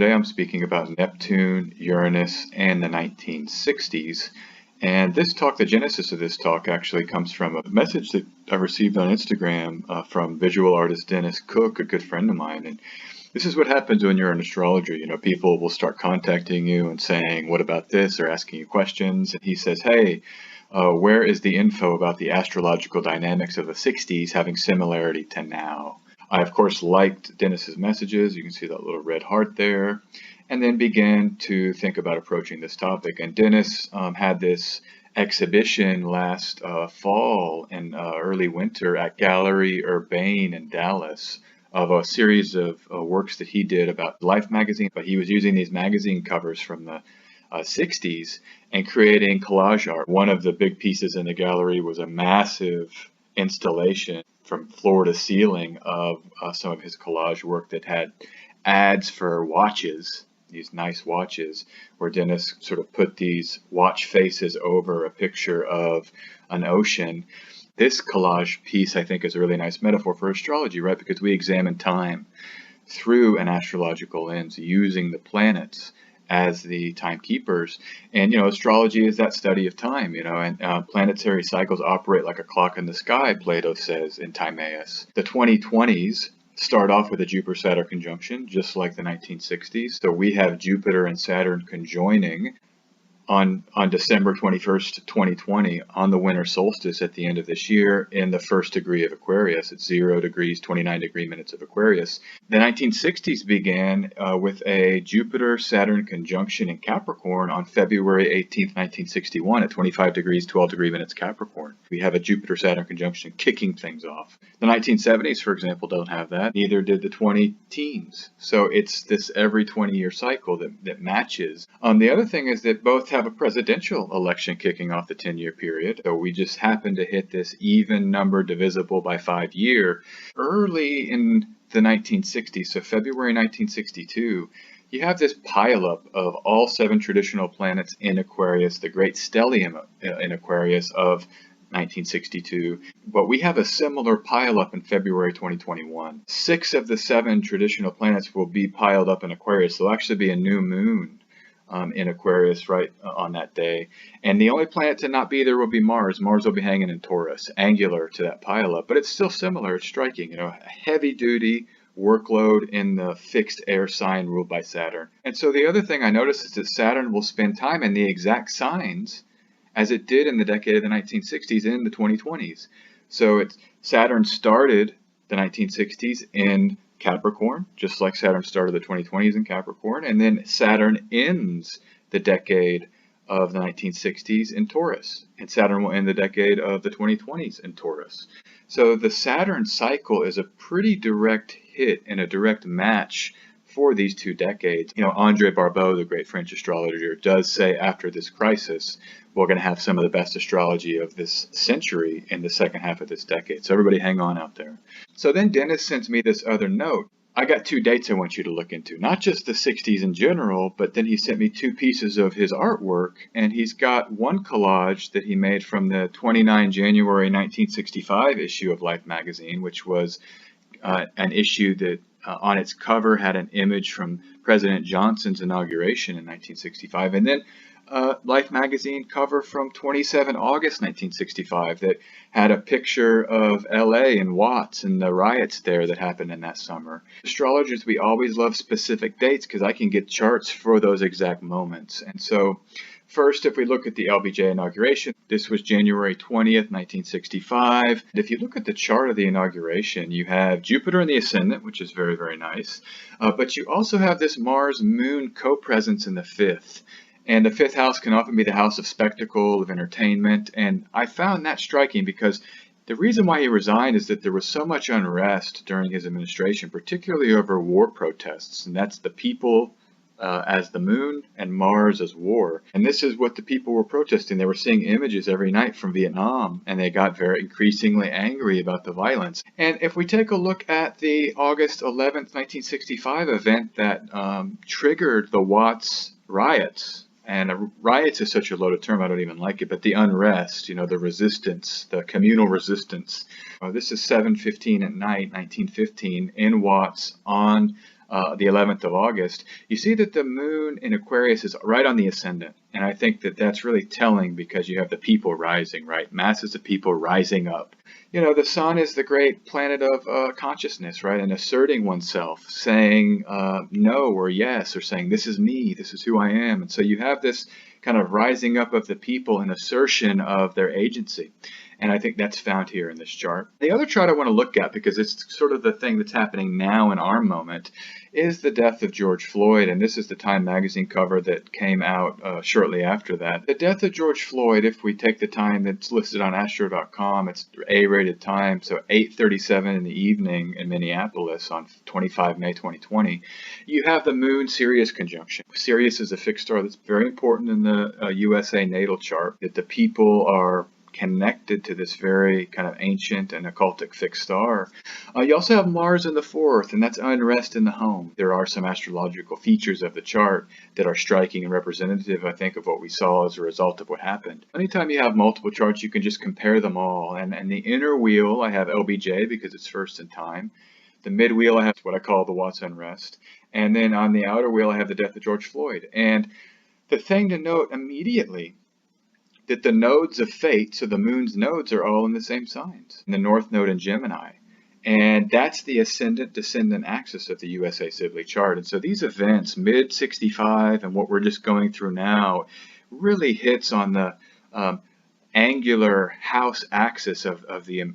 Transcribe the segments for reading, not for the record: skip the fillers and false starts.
Today I'm speaking about Neptune, Uranus, and the 1960s. And this talk, the genesis of this talk actually comes from a message that I received on Instagram from visual artist Dennis Cook, a good friend of mine. And this is what happens when you're an astrologer. You know, people will start contacting you and saying, what about this? Or asking you questions. And he says, hey, where is the info about the astrological dynamics of the 60s having similarity to now? I, of course, liked Dennis's messages. You can see that little red heart there. And then began to think about approaching this topic. And Dennis had this exhibition last fall and early winter at Gallery Urbane in Dallas of a series of works that he did about Life magazine. But he was using these magazine covers from the 60s and creating collage art. One of the big pieces in the gallery was a massive installation from floor to ceiling of some of his collage work that had ads for watches, these nice watches, where Dennis sort of put these watch faces over a picture of an ocean. This collage piece, I think, is a really nice metaphor for astrology, right? Because we examine time through an astrological lens, using the planets as the timekeepers. And, you know, astrology is that study of time, you know, and planetary cycles operate like a clock in the sky, Plato says in Timaeus. The 2020s start off with a Jupiter-Saturn conjunction, just like the 1960s. So we have Jupiter and Saturn conjoining on December 21st, 2020, on the winter solstice at the end of this year in the first degree of Aquarius. It's 0 degrees, 29 degree minutes of Aquarius. The 1960s began with a Jupiter-Saturn conjunction in Capricorn on February 18th, 1961 at 25 degrees, 12 degree minutes Capricorn. We have a Jupiter-Saturn conjunction kicking things off. The 1970s, for example, don't have that. Neither did the 20-teens. So it's this every 20-year cycle that matches. The other thing is that both have a presidential election kicking off the 10-year period. So we just happen to hit this even number divisible by 5 year early in the 1960s. So February 1962, you have this pileup of all 7 traditional planets in Aquarius, the great stellium in Aquarius of 1962. But we have a similar pileup in February 2021. 6 of the 7 traditional planets will be piled up in Aquarius. There'll actually be a new moon in Aquarius right on that day. And the only planet to not be there will be Mars. Mars will be hanging in Taurus, angular to that pileup, but it's still similar. It's striking, you know, heavy duty workload in the fixed air sign ruled by Saturn. And so the other thing I noticed is that Saturn will spend time in the exact signs as it did in the decade of the 1960s in the 2020s. So Saturn started the 1960s in Capricorn, just like Saturn started the 2020s in Capricorn, and then Saturn ends the decade of the 1960s in Taurus, and Saturn will end the decade of the 2020s in Taurus. So the Saturn cycle is a pretty direct hit and a direct match for these 2 decades. You know, André Barbeau, the great French astrologer, does say after this crisis, we're going to have some of the best astrology of this century in the second half of this decade. So everybody hang on out there. So then Dennis sends me this other note. I got 2 dates I want you to look into, not just the 60s in general, but then he sent me 2 pieces of his artwork, and he's got one collage that he made from the 29 January 1965 issue of Life magazine, which was an issue that on its cover had an image from President Johnson's inauguration in 1965, and then Life magazine cover from 27 August 1965 that had a picture of LA and Watts and the riots there that happened in that summer. Astrologers, we always love specific dates because I can get charts for those exact moments. And so first, if we look at the LBJ inauguration, this was January 20th, 1965. And if you look at the chart of the inauguration, you have Jupiter in the ascendant, which is very, very nice. But you also have this Mars-Moon co-presence in the 5th. And the 5th house can often be the house of spectacle, of entertainment. And I found that striking because the reason why he resigned is that there was so much unrest during his administration, particularly over war protests. And that's the people as the moon and Mars as war. And this is what the people were protesting. They were seeing images every night from Vietnam, and they got very increasingly angry about the violence. And if we take a look at the August 11th, 1965 event that triggered the Watts riots, and riots is such a loaded term, I don't even like it, but the unrest, you know, the resistance, the communal resistance. This is 7:15 at night, 1915, in Watts on the 11th of August, you see that the moon in Aquarius is right on the ascendant. And I think that that's really telling because you have the people rising, right? Masses of people rising up. You know, the sun is the great planet of consciousness, right? And asserting oneself, saying no or yes, or saying this is me, this is who I am. And so you have this kind of rising up of the people and assertion of their agency. And I think that's found here in this chart. The other chart I want to look at, because it's sort of the thing that's happening now in our moment, is the death of George Floyd. And this is the Time magazine cover that came out shortly after that. The death of George Floyd, if we take the time that's listed on astro.com, it's A-rated time, so 8:37 in the evening in Minneapolis on 25 May 2020. You have the moon Sirius conjunction. Sirius is a fixed star that's very important in the USA natal chart, that the people are connected to this very kind of ancient and occultic fixed star. You also have Mars in the fourth, and that's unrest in the home. There are some astrological features of the chart that are striking and representative, I think, of what we saw as a result of what happened. Anytime you have multiple charts, you can just compare them all. And the inner wheel, I have LBJ because it's first in time. The mid wheel, I have what I call the Watts unrest. And then on the outer wheel, I have the death of George Floyd. And the thing to note immediately, that the nodes of fate, so the moon's nodes, are all in the same signs, in the north node in Gemini. And that's the ascendant-descendant axis of the USA Sibley chart. And so these events, mid-65 and what we're just going through now, really hits on the angular house axis of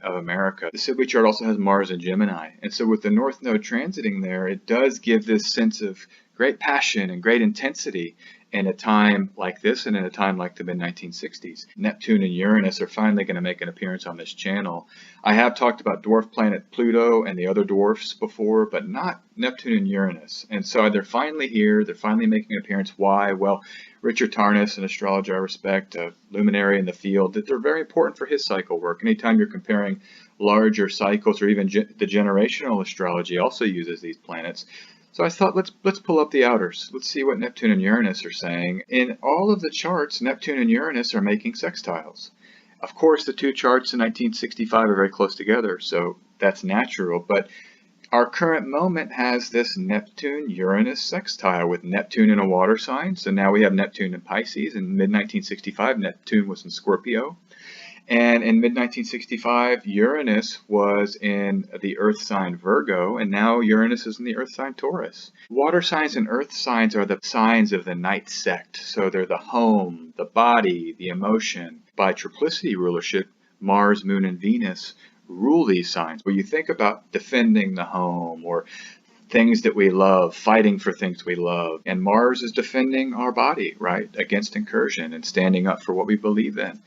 America. The Sibley chart also has Mars in Gemini. And so with the north node transiting there, it does give this sense of great passion and great intensity in a time like this and in a time like the mid-1960s. Neptune and Uranus are finally going to make an appearance on this channel. I have talked about dwarf planet Pluto and the other dwarfs before, but not Neptune and Uranus. And so they're finally here. They're finally making an appearance. Why? Well, Richard Tarnas, an astrologer I respect, a luminary in the field, that they're very important for his cycle work. Anytime you're comparing larger cycles, or even the generational astrology also uses these planets. So I thought, let's pull up the outers. Let's see what Neptune and Uranus are saying. In all of the charts, Neptune and Uranus are making sextiles. Of course, the two charts in 1965 are very close together, so that's natural. But our current moment has this Neptune-Uranus sextile with Neptune in a water sign. So now we have Neptune in Pisces. In mid-1965, Neptune was in Scorpio. And in mid-1965, Uranus was in the earth sign Virgo, and now Uranus is in the earth sign Taurus. Water signs and earth signs are the signs of the night sect. So they're the home, the body, the emotion. By triplicity rulership, Mars, Moon, and Venus rule these signs. Where you think about defending the home or things that we love, fighting for things we love. And Mars is defending our body, right, against incursion and standing up for what we believe in.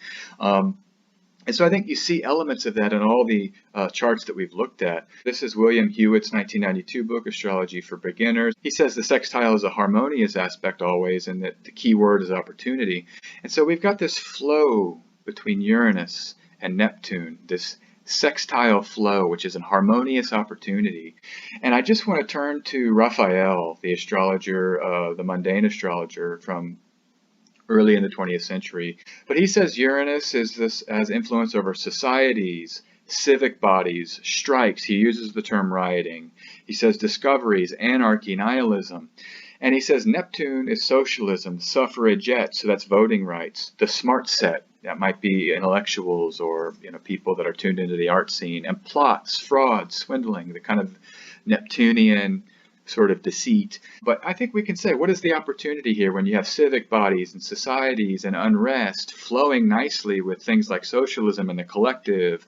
And so I think you see elements of that in all the charts that we've looked at. This is William Hewitt's 1992 book, Astrology for Beginners. He says the sextile is a harmonious aspect always, and that the key word is opportunity. And so we've got this flow between Uranus and Neptune, this sextile flow, which is a harmonious opportunity. And I just want to turn to Raphael, the astrologer, the mundane astrologer from early in the 20th century. But he says Uranus has influence over societies, civic bodies, strikes. He uses the term rioting. He says discoveries, anarchy, nihilism. And he says Neptune is socialism, suffragette, so that's voting rights. The smart set, that might be intellectuals or people that are tuned into the art scene, and plots, fraud, swindling, the kind of Neptunian sort of deceit. But I think we can say, what is the opportunity here when you have civic bodies and societies and unrest flowing nicely with things like socialism and the collective,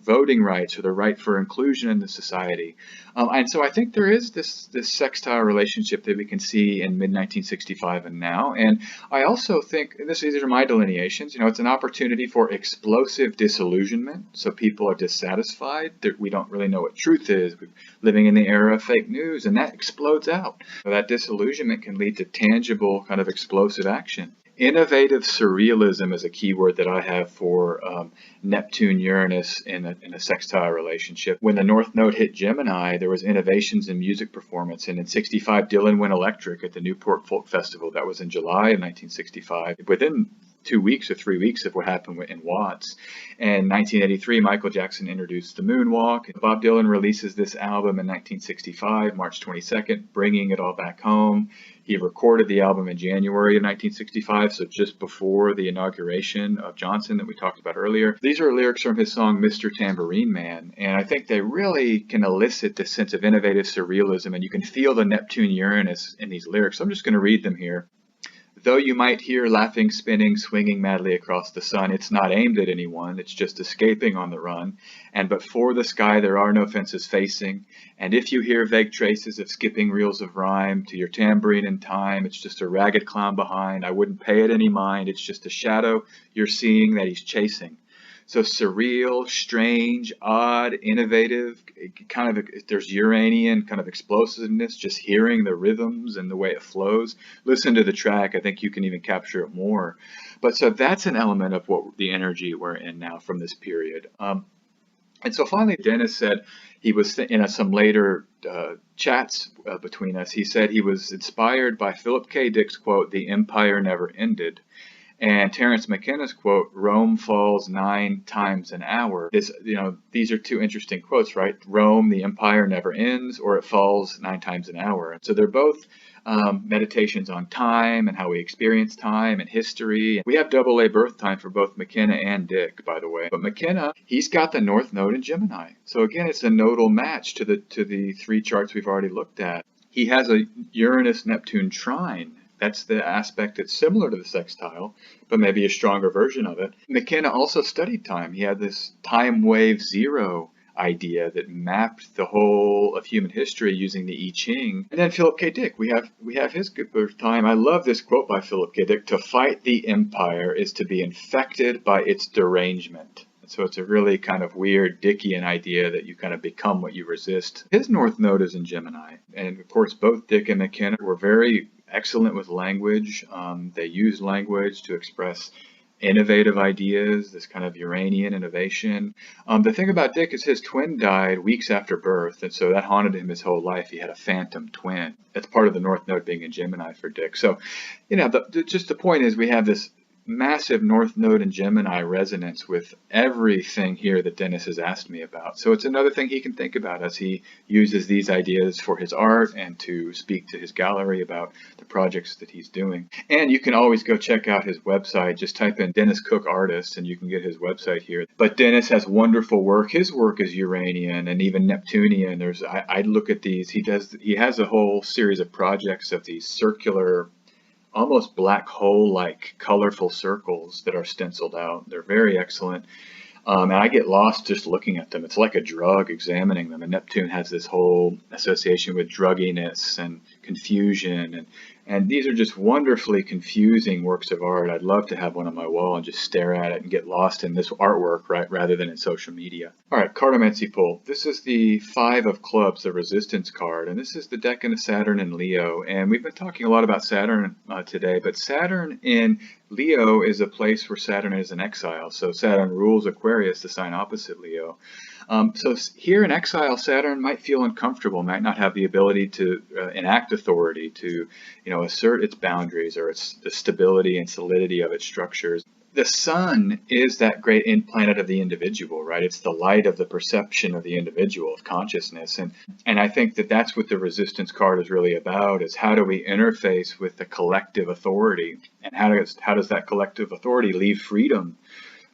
voting rights or the right for inclusion in the society. And so I think there is this sextile relationship that we can see in mid-1965 and now. And I also think, these are my delineations, it's an opportunity for explosive disillusionment. So people are dissatisfied, that we don't really know what truth is. We're living in the era of fake news, and that explodes out. So that disillusionment can lead to tangible kind of explosive action. Innovative surrealism is a keyword that I have for Neptune-Uranus in a sextile relationship. When the North Node hit Gemini, there was innovations in music performance. And in '65, Dylan went electric at the Newport Folk Festival. That was in July of 1965. Within 2 weeks or 3 weeks of what happened in Watts. In 1983, Michael Jackson introduced the moonwalk. Bob Dylan releases this album in 1965, March 22nd, bringing it all back home. He recorded the album in January of 1965, so just before the inauguration of Johnson that we talked about earlier. These are lyrics from his song Mr. Tambourine Man, and I think they really can elicit this sense of innovative surrealism, and you can feel the Neptune Uranus in these lyrics. So I'm just going to read them here. Though you might hear laughing, spinning, swinging madly across the sun, it's not aimed at anyone, it's just escaping on the run. And but for the sky there are no fences facing, and if you hear vague traces of skipping reels of rhyme to your tambourine in time, it's just a ragged clown behind. I wouldn't pay it any mind, it's just a shadow you're seeing that he's chasing. So surreal, strange, odd, innovative, kind of, there's Uranian kind of explosiveness, just hearing the rhythms and the way it flows. Listen to the track, I think you can even capture it more. But so that's an element of what the energy we're in now from this period. And so finally, Dennis said he was in some later chats between us, he said he was inspired by Philip K. Dick's quote, "The empire never ended." And Terence McKenna's quote, "Rome falls 9 times an hour." These are two interesting quotes, right? Rome, the empire never ends, or it falls 9 times an hour. So they're both meditations on time and how we experience time and history. We have AA birth time for both McKenna and Dick, by the way. But McKenna, he's got the North Node in Gemini. So again, it's a nodal match to the 3 charts we've already looked at. He has a Uranus-Neptune trine. That's the aspect that's similar to the sextile, but maybe a stronger version of it. McKenna also studied time. He had this time wave zero idea that mapped the whole of human history using the I Ching. And then Philip K. Dick, we have his good birth time. I love this quote by Philip K. Dick: "To fight the empire is to be infected by its derangement." So it's a really kind of weird Dickian idea that you kind of become what you resist. His North Node is in Gemini. And of course, both Dick and McKenna were very excellent with language. They used language to express innovative ideas, this kind of Uranian innovation. The thing about Dick is his twin died weeks after birth, and so that haunted him his whole life. He had a phantom twin. That's part of the North Node being in Gemini for Dick. So, just the point is we have this massive North Node in Gemini resonance with everything here that Dennis has asked me about. So it's another thing he can think about as he uses these ideas for his art and to speak to his gallery about the projects that he's doing. And you can always go check out his website. Just type in Dennis Cook Artist and you can get his website here. But Dennis has wonderful work. His work is Uranian and even Neptunian. I look at these. He has a whole series of projects of these circular, almost black hole-like colorful circles that are stenciled out. They're very excellent. And I get lost just looking at them. It's like a drug examining them. And Neptune has this whole association with drugginess and confusion. And these are just wonderfully confusing works of art. I'd love to have one on my wall and just stare at it and get lost in this artwork, right, rather than in social media. All right, cartomancy pull. This is the 5 of clubs, the resistance card. And this is the decan of Saturn in Leo. And we've been talking a lot about Saturn today, but Saturn in Leo is a place where Saturn is in exile. So Saturn rules Aquarius, the sign opposite Leo. So here in exile, Saturn might feel uncomfortable, might not have the ability to enact authority, to assert its boundaries or the stability and solidity of its structures. The sun is that great planet of the individual, right? It's the light of the perception of the individual, of consciousness. And I think that that's what the resistance card is really about, is how do we interface with the collective authority? And how does that collective authority leave freedom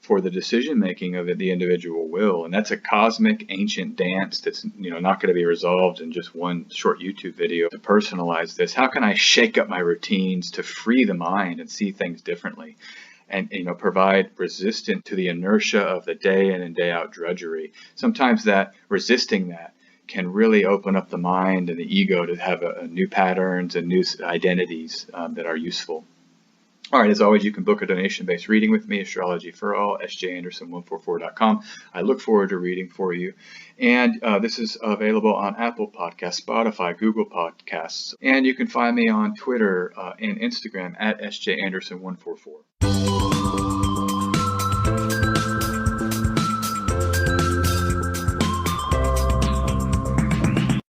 for the decision making of the individual will? And that's a cosmic ancient dance that's not going to be resolved in just one short YouTube video. To personalize this, how can I shake up my routines to free the mind and see things differently, and provide resistance to the inertia of the day in and day out drudgery? Sometimes that resisting that can really open up the mind and the ego to have new patterns and new identities that are useful. All right, as always, you can book a donation-based reading with me, Astrology for All, sjanderson144.com. I look forward to reading for you. And this is available on Apple Podcasts, Spotify, Google Podcasts. And you can find me on Twitter and Instagram at sjanderson144.